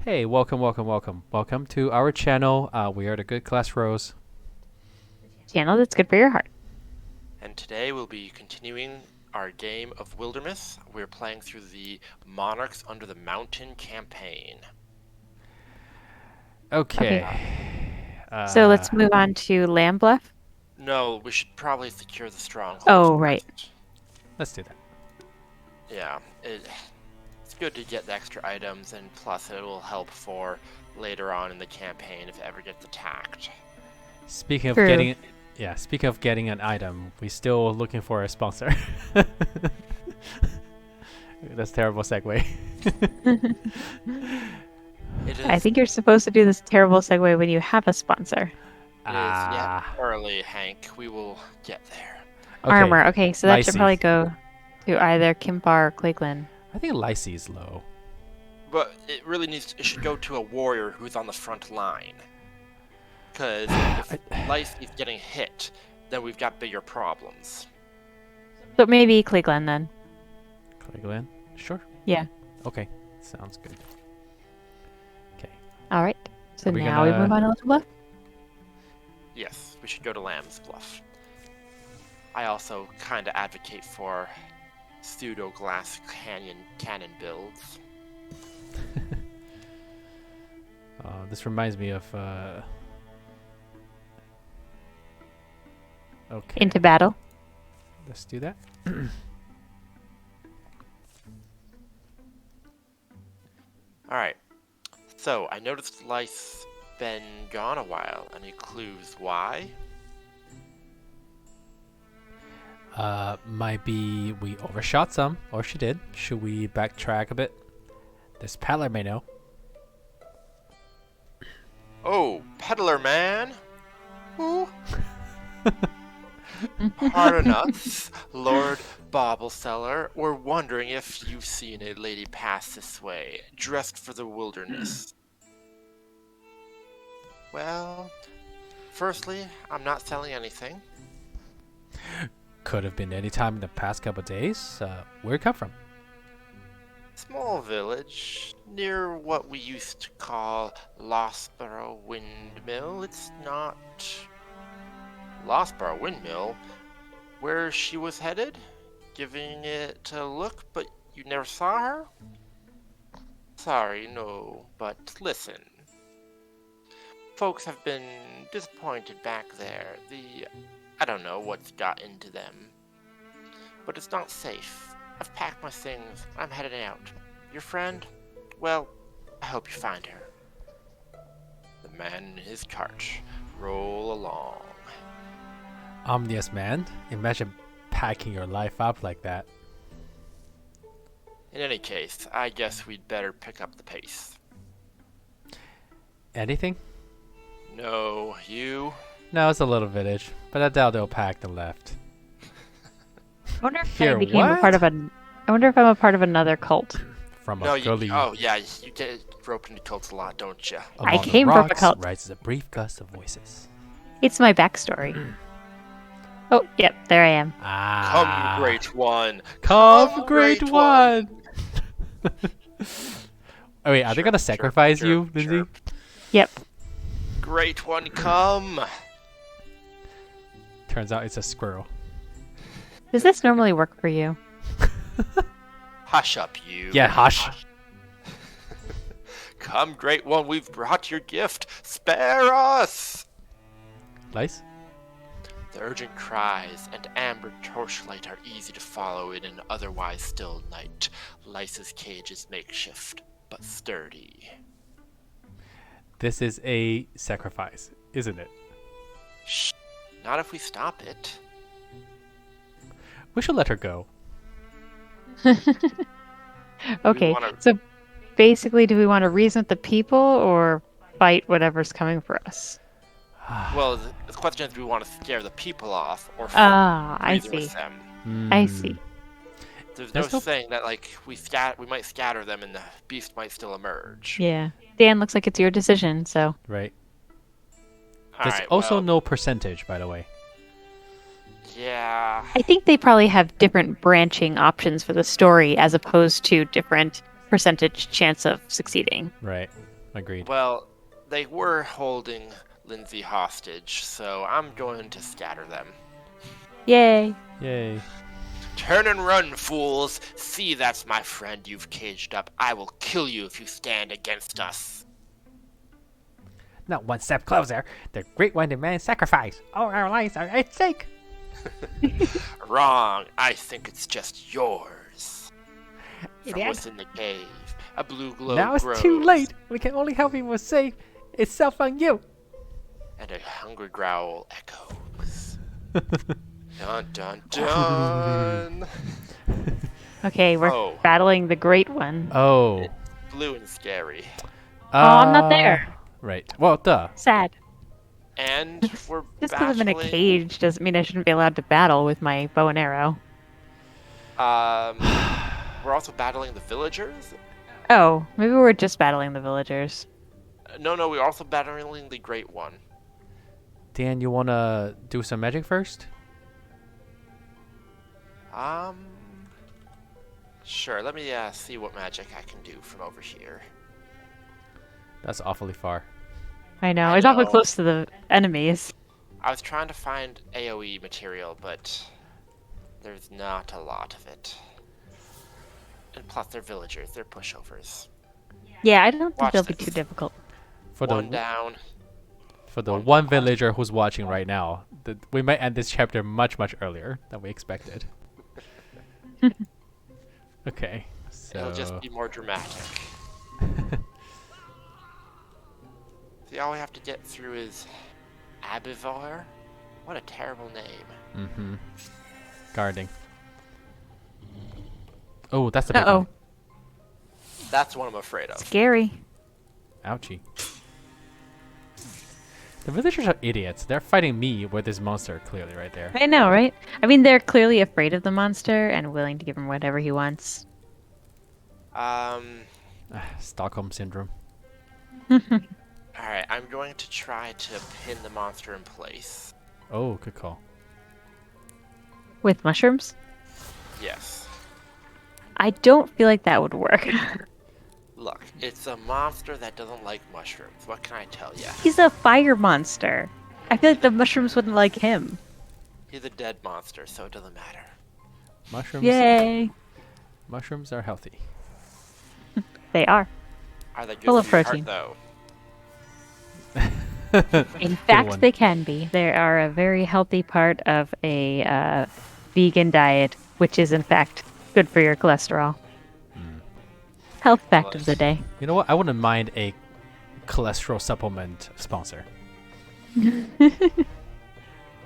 Hey, welcome to our channel. We are the Good Class Rose. Channel that's good for your heart. And today we'll be continuing our game of Wildermyth. We're playing through the Monarchs Under the Mountain campaign. Okay. So let's move on to Lamb Bluff. No, we should probably secure the stronghold. Oh, right. first. Let's do that. Yeah, it's good to get the extra items, and plus it will help for later on in the campaign if it ever gets attacked. Speaking of True. getting an item, we're still looking for a sponsor. That's a terrible segue. It is, I think you're supposed to do this terrible segue when you have a sponsor. it is yet early, Hank. We will get there. Okay. Armor. Okay, so that should Lycee. probably go to either Kimpar or Cleveland. I think Lycee is low. But it really it should go to a warrior who's on the front line. Because if Lycee's getting hit, then we've got bigger problems. So maybe Cleveland then. Cleveland? Sure. Yeah. Okay. Sounds good. Okay. All right. So Are we now we gonna- move on to Lamb Bluff. Yes, we should go to Lamb's Bluff. I also kind of advocate for pseudo glass cannon builds. This reminds me of okay. Into battle. Let's do that. Alright, so I noticed Lyce's been gone a while. Any clues why? Might be we overshot some, or she did. Should we backtrack a bit? This peddler may know. Oh, peddler man! Who? Pardon us, Lord Bobbleseller. We're wondering if you've seen a lady pass this way, dressed for the wilderness. Well, firstly, I'm not selling anything. Could have been any time in the past couple days. Where'd it come from? Small village near what we used to call Lothburrow Windmill. It's not Lothburrow Windmill, where she was headed, giving it a look, but you never saw her? Sorry, no, but listen. Folks have been disappointed back there. I don't know what's got into them. But it's not safe. I've packed my things. I'm heading out. Your friend? Well, I hope you find her. The man in his cart. Roll along. Omnious man. Imagine packing your life up like that. In any case, I guess we'd better pick up the pace. Anything? No, you? No, it's a little village, but I doubt they'll pack and left. I wonder if Here, I became a what? part of a. I wonder if I'm a part of another cult. From No, a gully oh yeah, you get roped into cults a lot, don't you? I among the came from a rocks cult. rises a brief gust of voices. It's my backstory. Oh, yep, there I am. Ah, Come, great one. Come, great great one. Oh wait, are they Chirp, gonna sacrifice chirp, you, chirp, Lindsay? chirp. Yep. Great one, come. Turns out it's a squirrel. Does this normally work for you? Hush up, you. Yeah, hush. Come, great one, we've brought your gift. Spare us! Lice? The urgent cries and amber torchlight are easy to follow in an otherwise still night. Lyce's cage is makeshift, but sturdy. This is a sacrifice, isn't it? Shh. Not if we stop it. We should let her go. Okay, wanna- so basically, do we want to reason with the people or fight whatever's coming for us? Well, the question is, do we want to scare the people off or Ah, I reason see. with them? I Hmm. see. There's There's no no- saying that like we might scatter them and the beast might still emerge. Yeah. Dan, looks like it's your decision, so. Right. All There's right, also well, no percentage, by the way. Yeah. I think they probably have different branching options for the story as opposed to different percentage chance of succeeding. Right. Agreed. Well, they were holding Lindsay hostage, so I'm going to scatter them. Yay. Yay. Turn and run, fools! See, that's my friend you've caged up. I will kill you if you stand against us. Not one step closer. The great one demands sacrifice. All our lives are at stake. Wrong. I think it's just yours. From Idiot. within the cave, a blue glow Now it's grows, too late. We can only help him with save itself on you. and a hungry growl echoes. Dun dun dun! Okay, we're Oh. battling the Great One. Oh. Blue and scary. I'm not there. Right. Well, duh. Sad. And we're Just because I'm in a battling- cage doesn't mean I shouldn't be allowed to battle with my bow and arrow. We're also battling the villagers? Oh, maybe we're just battling the villagers. No, we're also battling the Great One. Dan, you wanna do some magic first? Sure, let me see what magic I can do from over here. That's awfully far. I know. I It's awfully know. close to the enemies. I was trying to find AoE material, but there's not a lot of it. And plus, they're villagers, they're pushovers. Yeah, I don't think Watch they'll be this. too difficult. For One the down. one one villager who's watching right now, we might end this chapter much earlier than we expected. Okay, so It'll just be more dramatic. See, all we have to get through is Abivar? What a terrible name. mm-hmm. Guarding. Oh, that's the big Uh-oh. one. That's what I'm afraid of. Scary. Ouchie. The villagers are idiots. They're fighting me with this monster clearly right there. I know, right? I mean, they're clearly afraid of the monster and willing to give him whatever he wants. Stockholm syndrome. Alright, I'm going to try to pin the monster in place. Oh, good call. With mushrooms? Yes. I don't feel like that would work. Look, it's a monster that doesn't like mushrooms. What can I tell ya? He's a fire monster. I feel like the mushrooms wouldn't like him. He's a dead monster, so it doesn't matter. Mushrooms. Yay. Mushrooms are healthy. They are. Are they good Full of for your protein. heart, In one. fact, they can be. They are a very healthy part of a vegan diet, which is in fact good for your cholesterol. Health fact of the day. You know what? I wouldn't mind a cholesterol supplement sponsor.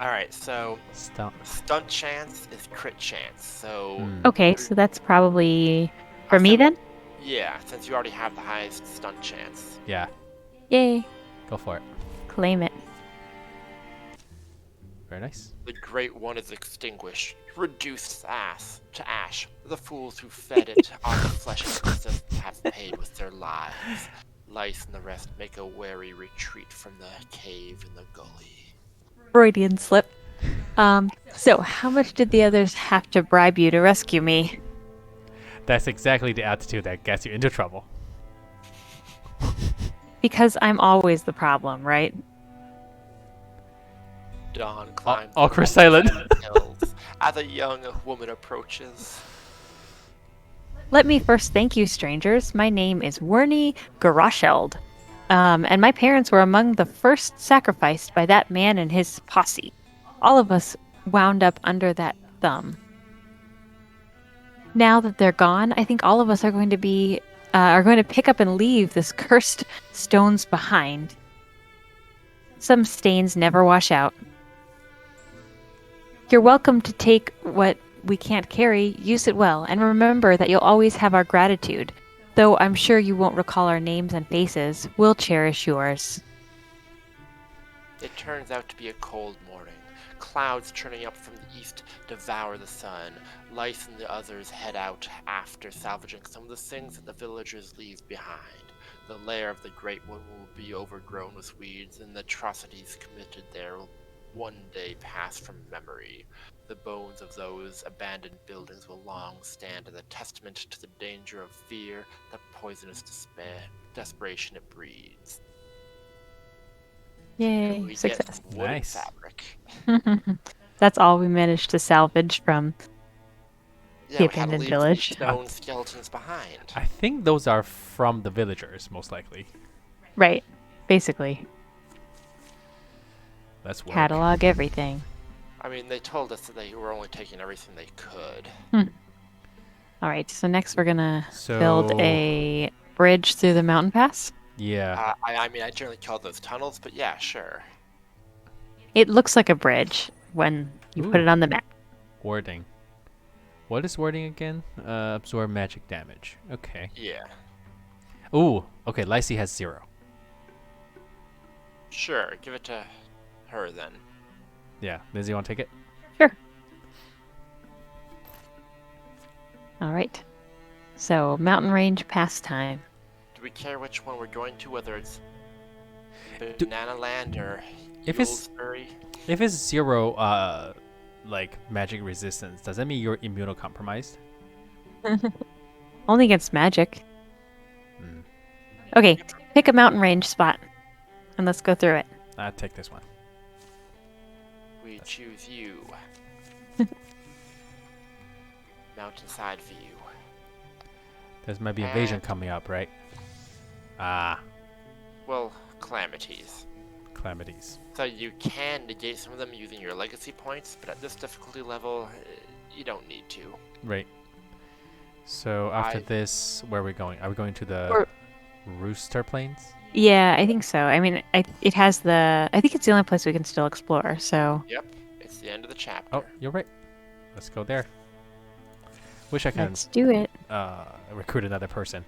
Alright, so Stop. stunt chance is crit chance, so Okay, so that's probably for me then? yeah, since you already have the highest stunt chance. Yeah, Yay. go for it. Claim it. Very nice. The Great One is extinguished, reduced to ash. The fools who fed it on the flesh and blood have paid with their lives. Lice and the rest make a wary retreat from the cave in the gully. Freudian slip. So how much did the others have to bribe you to rescue me? That's exactly the attitude that gets you into trouble. Because I'm always the problem, right? Dawn climbs awkward the silent. hills as a young woman approaches. Let me first thank you, strangers. My name is Werny Garasheld, and my parents were among the first sacrificed by that man and his posse. All of us wound up under that thumb. Now that they're gone, I think all of us are going to pick up and leave this cursed stones behind. Some stains never wash out. You're welcome to take what we can't carry, use it well, and remember that you'll always have our gratitude. Though I'm sure you won't recall our names and faces, we'll cherish yours. It turns out to be a cold morning. Clouds churning up from the east devour the sun. Lice and the others head out after salvaging some of the things that the villagers leave behind. The lair of the Great One will be overgrown with weeds, and the atrocities committed there will one day pass from memory, the bones of those abandoned buildings will long stand as a testament to the danger of fear, the poisonous desperation it breeds. Yay, We success. get wooden Nice. fabric. That's all we managed to salvage from Yeah, the we had to abandoned leave village. the stone skeletons behind. I think those are from the villagers, most likely. Right, basically. Let's work. Catalog everything. I mean, they told us that they were only taking everything they could. All right, so next we're gonna So build a bridge through the mountain pass. yeah, I mean, I generally call those tunnels, but yeah, sure. It looks like a bridge when you put Ooh. it on the map. warding. What is warding again? Absorb magic damage. Okay. Yeah, Ooh. Okay. Lacey has 0. sure. Give it to her then. Yeah. Liz, you want to take it? Sure. All right. So mountain range pastime. Do we care which one we're going to, whether it's Banana Land or If it's- Wildermyth? If it's 0, like magic resistance, does that mean you're immunocompromised? Only against magic. Hmm. Okay, pick a mountain range spot, and let's go through it. I'll take this one. We choose you. Mountainside view. There's might be invasion coming up, right? Ah, Well, calamities. calamities. So you can negate some of them using your legacy points, but at this difficulty level, you don't need to. Right. So after I- this, where are we going? Are we going to the Or- Rooster Plains? Yeah, I think so. I mean, it has the. I think it's the only place we can still explore. So Yep, it's the end of the chapter. Oh, you're right. Let's go there. Wish I could let's do it. recruit another person.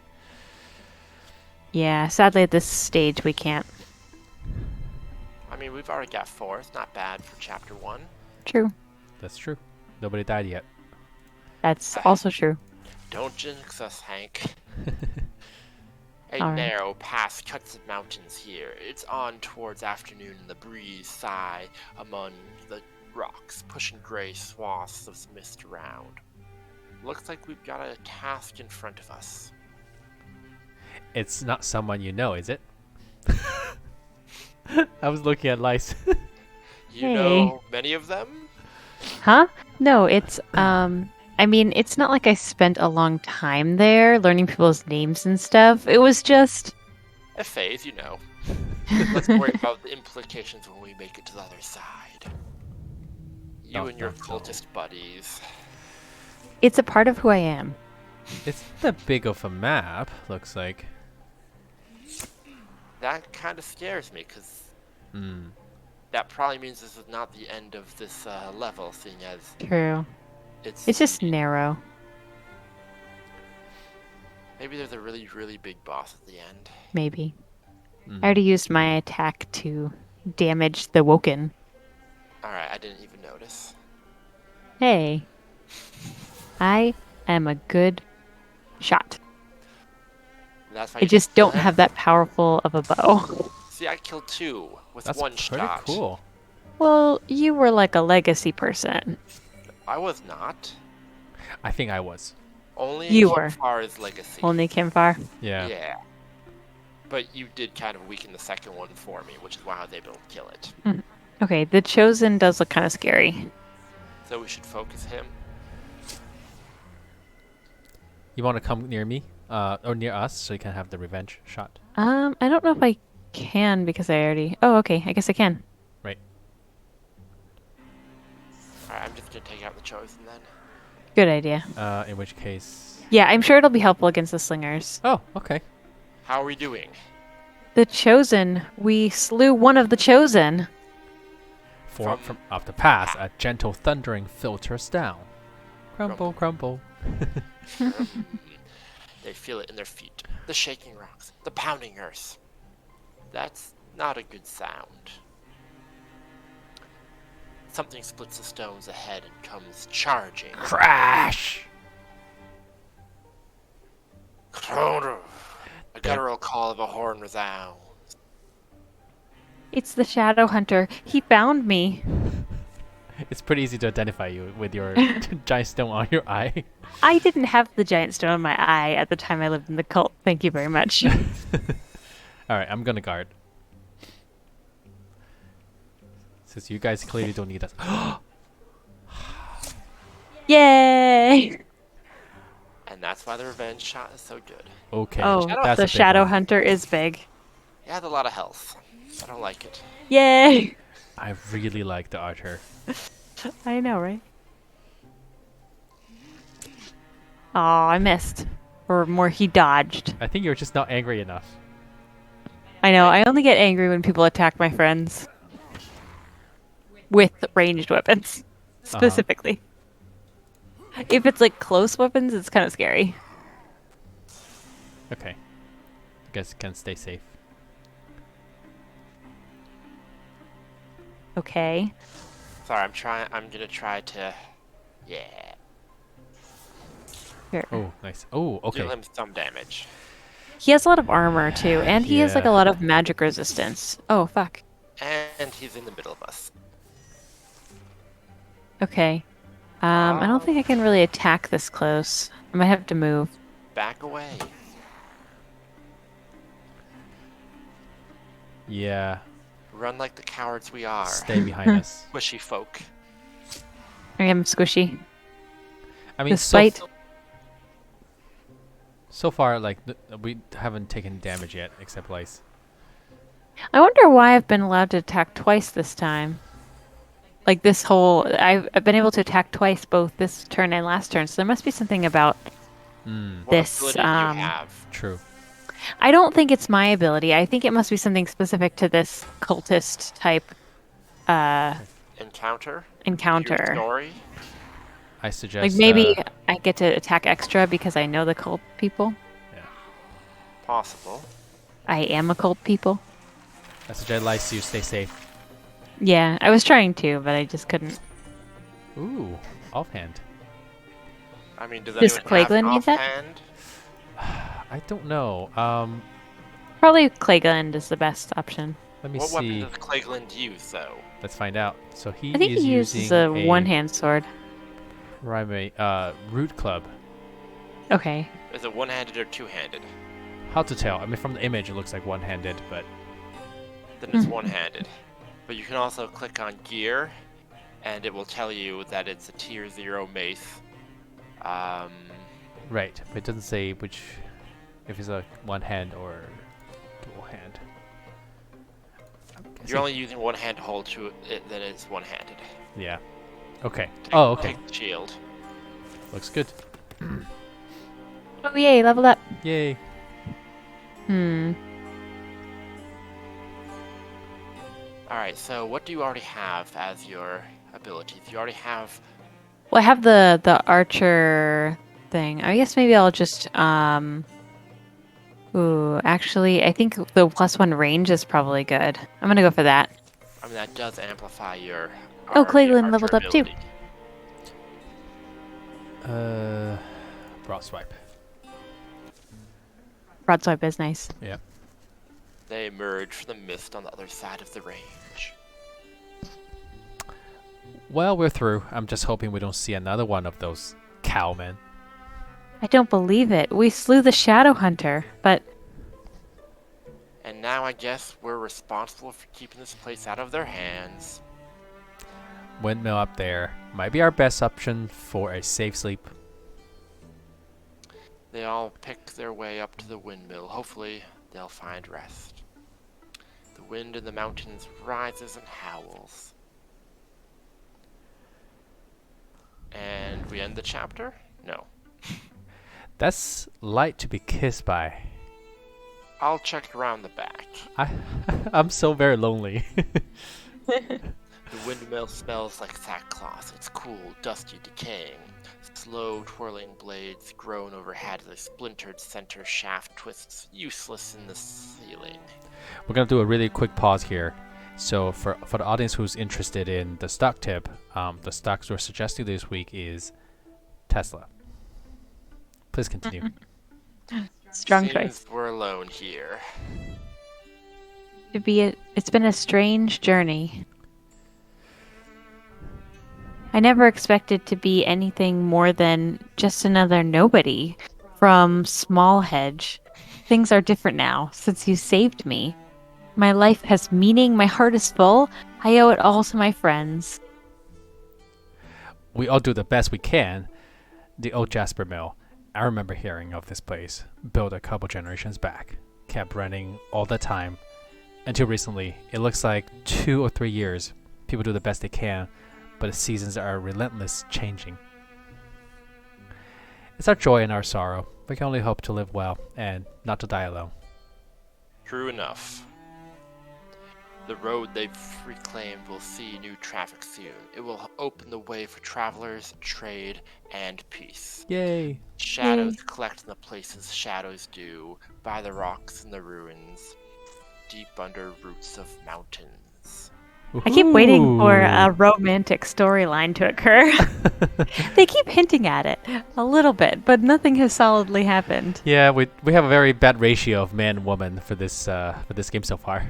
Yeah, sadly at this stage we can't. I mean, we've already got 4. It's not bad for chapter 1. True. That's true. Nobody died yet. That's also true. Don't jinx us, Hank. A All right. narrow pass cuts the mountains here. It's on towards afternoon and the breeze sigh among the rocks, pushing gray swaths of mist around. Looks like we've got a task in front of us. It's not someone you know, is it? I was looking at lice. You Hey. know many of them? Huh? No, it's I mean, it's not like I spent a long time there learning people's names and stuff. It was just A phase, you know. Let's worry about the implications when we make it to the other side. You Dun, and your dun, dun. cultist buddies. it's a part of who I am. It's not that big of a map, looks like. That kind of scares me, because Hmm. that probably means this is not the end of this level, seeing as True. it's... It's just narrow. Maybe there's a really, really big boss at the end. Maybe. Hmm. I already used my attack to damage the Woken. Alright, I didn't even notice. Hey. I am a good shot. That's why I you just kill don't him. have that powerful of a bow. See, I killed 2 with That's one pretty shot. cool. Well, you were like a legacy person. I was not. I think I was. Only You were. Kimfar's legacy. Only Kimfar. Yeah. Yeah. But you did kind of weaken the second one for me, which is why I was able to kill it. Okay, the Chosen does look kind of scary. So we should focus him. You want to come near me? Or near us so you can have the revenge shot? I don't know if I can because I already... Oh, okay, I guess I can. Right. Alright, I'm just gonna take out the Chosen then. Good idea. In which case... Yeah, I'm sure it'll be helpful against the Slingers. Oh, okay. How are we doing? The Chosen. We slew one of the Chosen. From up the pass, a gentle thundering filters down. Crumble, crumble. They feel it in their feet. The shaking rocks. The pounding earth. That's not a good sound. Something splits the stones ahead and comes charging. Crash! A guttural call of a horn resounds. It's the Shadow Hunter. He found me. It's pretty easy to identify you with your giant stone on your eye. I didn't have the giant stone in my eye at the time I lived in the cult. Thank you very much. Alright, I'm gonna guard. Since you guys clearly don't need us. Yay! And that's why the revenge shot is so good. Okay, Oh, that's the a big Shadow one. Hunter is big. It has a lot of health. I don't like it. Yay! I really like the archer. I know, right? Oh, I missed. Or more, he dodged. I think you're just not angry enough. I know, I only get angry when people attack my friends. With ranged weapons. Specifically. If it's like close weapons, it's kind of scary. Okay. I guess you can stay safe. Okay. Sorry, I'm gonna try to... Yeah. Here. Oh, nice. Oh, okay. Deal him some damage. He has a lot of armor too, and he has like Yeah. a lot of magic resistance. Oh, fuck. And he's in the middle of us. Okay. I don't think I can really attack this close. I might have to move. Back away. Yeah. Run like the cowards we are. Stay behind us. Squishy folk. I am squishy. I mean, Despite... so far, like, we haven't taken damage yet, except Lice. I wonder why I've been allowed to attack twice this time. Like this whole... I've been able to attack twice both this turn and last turn, so there must be something about What this... ability do you have? True. I don't think it's my ability. I think it must be something specific to this cultist type Encounter? encounter. Your story? I suggest... Like maybe I get to attack extra because I know the cult people. Yeah. Possible. I am a cult people. I suggest Lice, you stay safe. Yeah, I was trying to, but I just couldn't. Ooh, offhand. I mean, does Does anyone have Clayglen need that? offhand? I don't know. Probably Clayglen is the best option. Let me What weapon see. does Clayglen use, though? Let's find out. So he I think is he uses using a one-hand sword. root club. Okay. Is it one-handed or two-handed? How to tell? I mean, from the image, it looks like one-handed, but Then it's one-handed. But you can also click on gear, and it will tell you that it's a tier 0 mace. right. But it doesn't say which, if it's a one hand or dual hand. You're only using one hand to hold to it, then it's one-handed. Yeah. Okay. Oh, okay. Take the shield. Looks good. Oh yay, leveled up. Yay. Alright, so what do you already have as your abilities? You already have... Well, I have the archer thing. I guess maybe I'll just Ooh, actually, I think the +1 range is probably good. I'm gonna go for that. I mean, that does amplify your... Oh, your Clayglen archer leveled up too. ability. Broad swipe. Broadswipe is nice. Yeah. They emerge from the mist on the other side of the range. Well, we're through. I'm just hoping we don't see another one of those cowmen. I don't believe it. We slew the Shadow Hunter, but And now I guess we're responsible for keeping this place out of their hands. Windmill up there might be our best option for a safe sleep. They all pick their way up to the windmill. Hopefully, they'll find rest. The wind in the mountains rises and howls. And we end the chapter? No. That's light to be kissed by. I'll check around the back. I'm so very lonely. The windmill smells like sackcloth. It's cool, dusty, decaying. Slow twirling blades groan overhead as a splintered center shaft twists useless in the ceiling. We're gonna do a really quick pause here. So for the audience who's interested in the stock tip, the stocks we're suggesting this week is Tesla. Please continue. strong Seems choice. we're alone here. It's been a strange journey. I never expected to be anything more than just another nobody from Small Hedge. Things are different now since you saved me. My life has meaning, my heart is full. I owe it all to my friends. We all do the best we can. The old Jasper mill. I remember hearing of this place, built a couple generations back. Kept running all the time. Until recently, it looks like 2 or 3 years. People do the best they can, but the seasons are relentless changing. It's our joy and our sorrow. We can only hope to live well and not to die alone. True enough. The road they've reclaimed will see new traffic soon. It will open the way for travelers, trade, and peace. Yay! Shadows collect in the places shadows do, by the rocks and the ruins, deep under roots of mountains. I keep waiting for a Ooh. romantic storyline to occur. They keep hinting at it a little bit, but nothing has solidly happened. Yeah, we have a very bad ratio of man and woman for this game so far.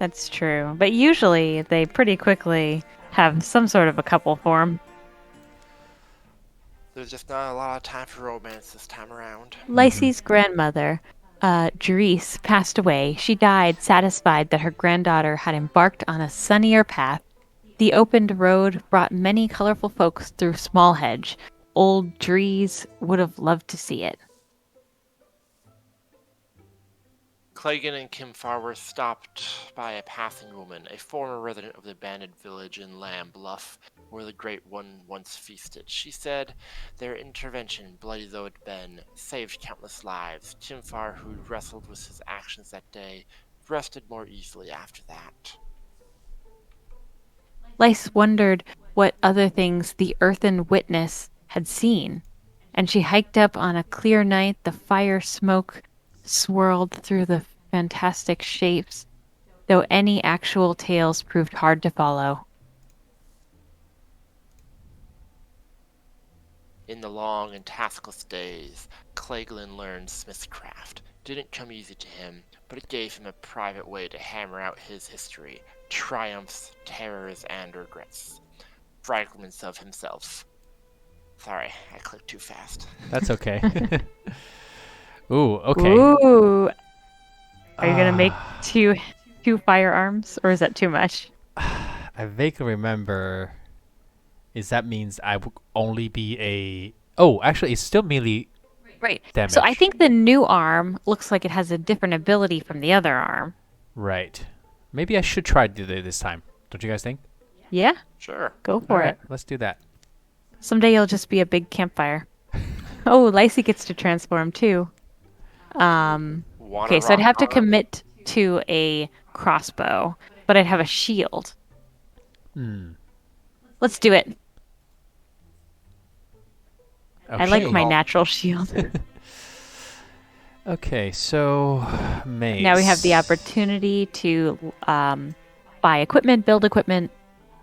That's true. But usually they pretty quickly have some sort of a couple form. There's just not a lot of time for romance this time around. Lacey's grandmother, Dries, passed away. She died satisfied that her granddaughter had embarked on a sunnier path. The opened road brought many colorful folks through Small Hedge. Old Dries would have loved to see it. Clegane and Kimfar were stopped by a passing woman, a former resident of the abandoned village in Lamb Bluff, where the Great One once feasted. She said their intervention, bloody though it had been, saved countless lives. Kimfar, who wrestled with his actions that day, rested more easily after that. Lyce wondered what other things the earthen witness had seen, and she hiked up on a clear night. The fire smoke swirled through the fantastic shapes, though any actual tales proved hard to follow. In the long and taskless days, Clegane learned smithcraft. Didn't come easy to him, but it gave him a private way to hammer out his history, triumphs, terrors, and regrets. Fragments of himself. Sorry, I clicked too fast. That's okay. Ooh, okay. Ooh. Are you gonna make two firearms, or is that too much? I vaguely remember. Is that means I would only be a? Oh, actually, it's still melee Right. damage. So I think the new arm looks like it has a different ability from the other arm. Right. Maybe I should try to do it this time. Don't you guys think? Yeah, Sure. go for Alright, it. let's do that. Someday you'll just be a big campfire. Oh, Lacey gets to transform too. Wanna Okay, so I'd rock have to on? commit to a crossbow, but I'd have a shield. Hmm. Let's do it. I like Okay. my natural shield. Okay, so mace. Now we have the opportunity to buy equipment, build equipment,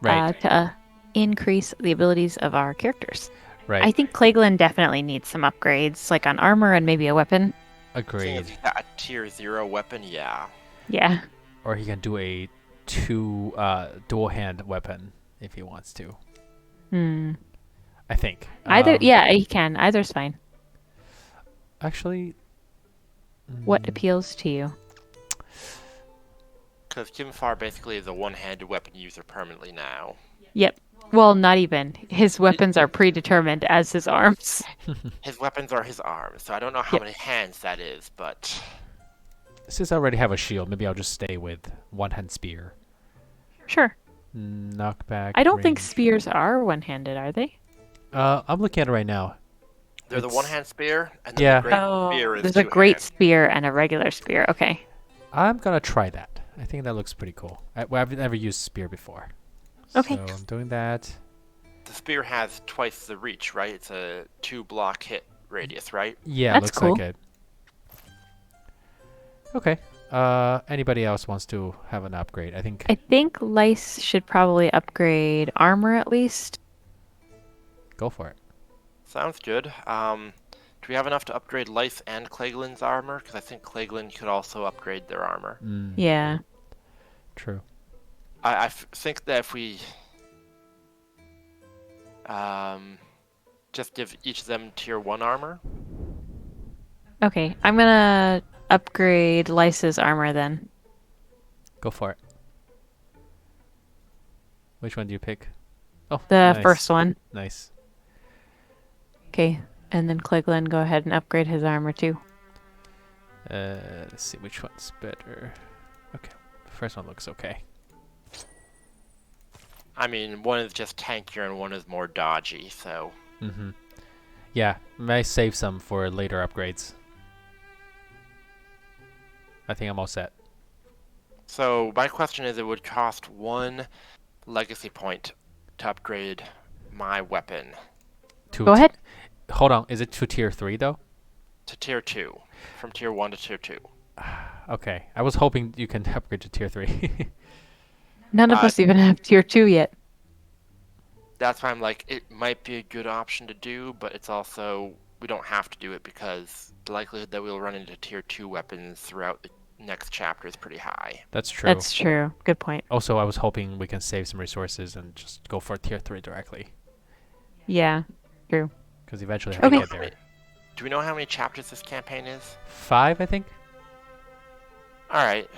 Right. to increase the abilities of our characters. Right. I think Clegane definitely needs some upgrades, like on armor and maybe a weapon. Seeing Agreed. as he's got a tier 0 weapon, yeah. Yeah. Or he can do a dual hand weapon if he wants to. I think. Either, yeah, he can. Either's fine. Actually, What appeals to you? Because Kimfar basically is a one-handed weapon user permanently now. Yep. Well, not even. His weapons are predetermined as his arms. His weapons are his arms, so I don't know how Yep. many hands that is, but since I already have a shield, maybe I'll just stay with one hand spear. Sure. Knockback. I don't think range. spears are one-handed, are they? I'm looking at it right now. they're the It's- one-hand spear, and then Yeah. the great spear is there's a two great hands. spear and a regular spear. Okay. I'm gonna try that. I think that looks pretty cool. I've never used spear before. Okay. So I'm doing that. The spear has twice the reach, right? It's a 2-block hit radius, right? Yeah, That's looks cool. like it. Okay. Anybody else wants to have an upgrade? I think. I think Lice should probably upgrade armor at least. Go for it. Sounds good. Do we have enough to upgrade Lice and Clegane's armor? Because I think Clegane could also upgrade their armor. Mm. Yeah. True. I think that if we just give each of them tier 1 armor. Okay, I'm gonna upgrade Lysa's armor then. Go for it. Which one do you pick? Oh, The nice. first one. Nice. Okay, and then Cleglin, go ahead and upgrade his armor too. Let's see which one's better. Okay, the first one looks okay. I mean, one is just tankier and one is more dodgy, so... Mm-hmm. Yeah, may save some for later upgrades. I think I'm all set. So, my question is, it would cost 1 legacy point to upgrade my weapon Go ahead. Hold on, is it to tier 3 though? to tier 2. From tier 1 to tier 2. Okay, I was hoping you can upgrade to tier 3. None of us even have tier 2 yet. That's why I'm like, it might be a good option to do, but it's also, we don't have to do it because the likelihood that we'll run into tier 2 weapons throughout the next chapter is pretty high. That's true. That's true. Good point. Also, I was hoping we can save some resources and just go for tier 3 directly. Yeah, true. Because eventually I Okay. have to get there. Do we know how many chapters this campaign is? 5, I think? Alright.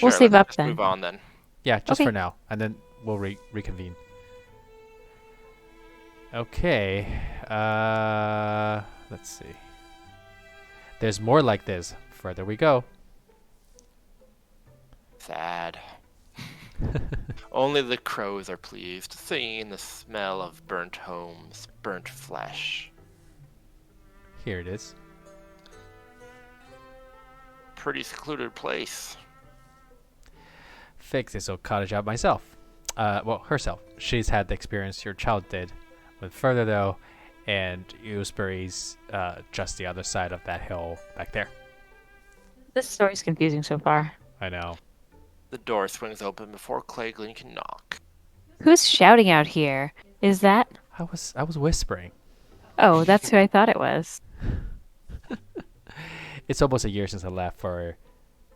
We'll Sure, save let's up just then. move on then. Yeah, just Okay. for now. And then we'll reconvene. Okay. Let's see. There's more like this. Further we go. Sad. Only the crows are pleased, singing the smell of burnt homes, burnt flesh. Here it is. Pretty secluded place. Fix this old cottage out myself. Well, herself. She's had the experience your child did. Went further though, and Ewsbury's just the other side of that hill back there. This story's confusing so far. I know. The door swings open before Cleglin can knock. Who's shouting out here? Is that... I was whispering. Oh, that's who I thought it was. It's almost a year since I left for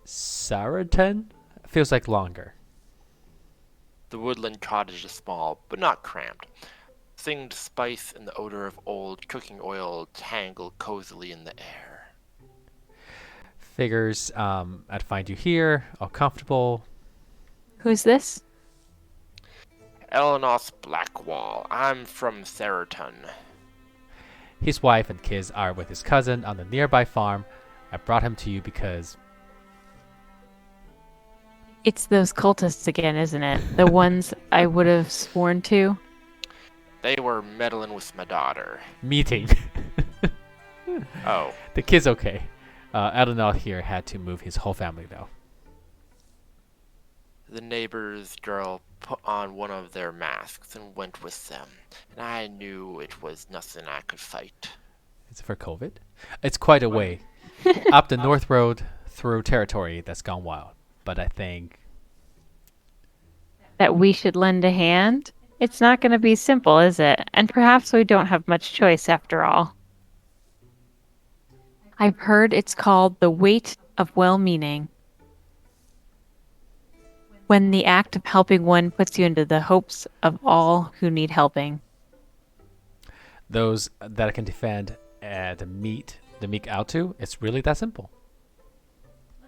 Saraten. Feels like longer. The woodland cottage is small, but not cramped. Singed spice and the odor of old cooking oil tangle cozily in the air. Figures I'd find you here, all comfortable. Who's this? Elenos Blackwall. I'm from Theraton. His wife and kids are with his cousin on the nearby farm. I brought him to you because... It's those cultists again, isn't it? The ones I would have sworn to. They were meddling with my daughter. Meeting. Oh. The kid's okay. Adenal here had to move his whole family though. The neighbor's girl put on one of their masks and went with them, and I knew it was nothing I could fight. Is it for COVID? It's quite a way. Up the North Road through territory that's gone wild. But I think... That we should lend a hand? It's not going to be simple, is it? And perhaps we don't have much choice after all. I've heard it's called the weight of well-meaning. When the act of helping one puts you into the hopes of all who need helping. Those that can defend the meek out to, it's really that simple.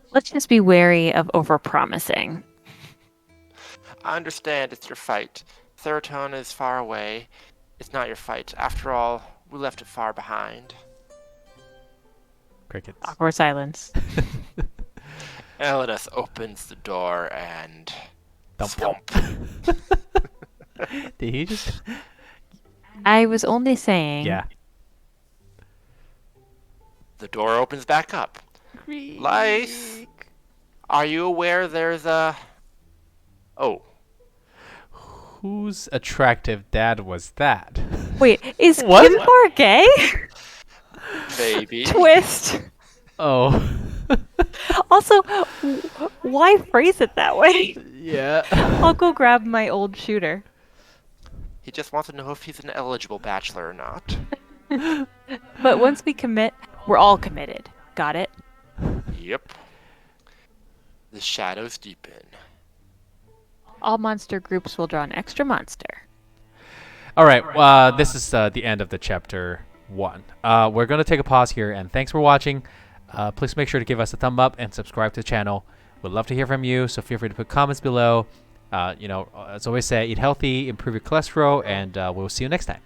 Let's just be wary of overpromising. I understand it's your fight. Theraton is far away. It's not your fight. After all, we left it far behind. Crickets. Awkward silence. Elenos opens the door and... Dump. swamp. Did he just... I was only saying... Yeah. The door opens back up. Lice, are you aware there's a... Oh. Whose attractive dad was that? Wait, is What? Kimbar gay? Baby. Twist. Oh. Also, why phrase it that way? Yeah. I'll go grab my old shooter. He just wants to know if he's an eligible bachelor or not. But once we commit, we're all committed. Got it? Yep. The shadows deepen. All monster groups will draw an extra monster. All right, this is the end of the chapter 1. We're going to take a pause here, and thanks for watching. Please make sure to give us a thumb up and subscribe to the channel. We'd love to hear from you, so feel free to put comments below. As always say, eat healthy, improve your cholesterol, and we'll see you next time.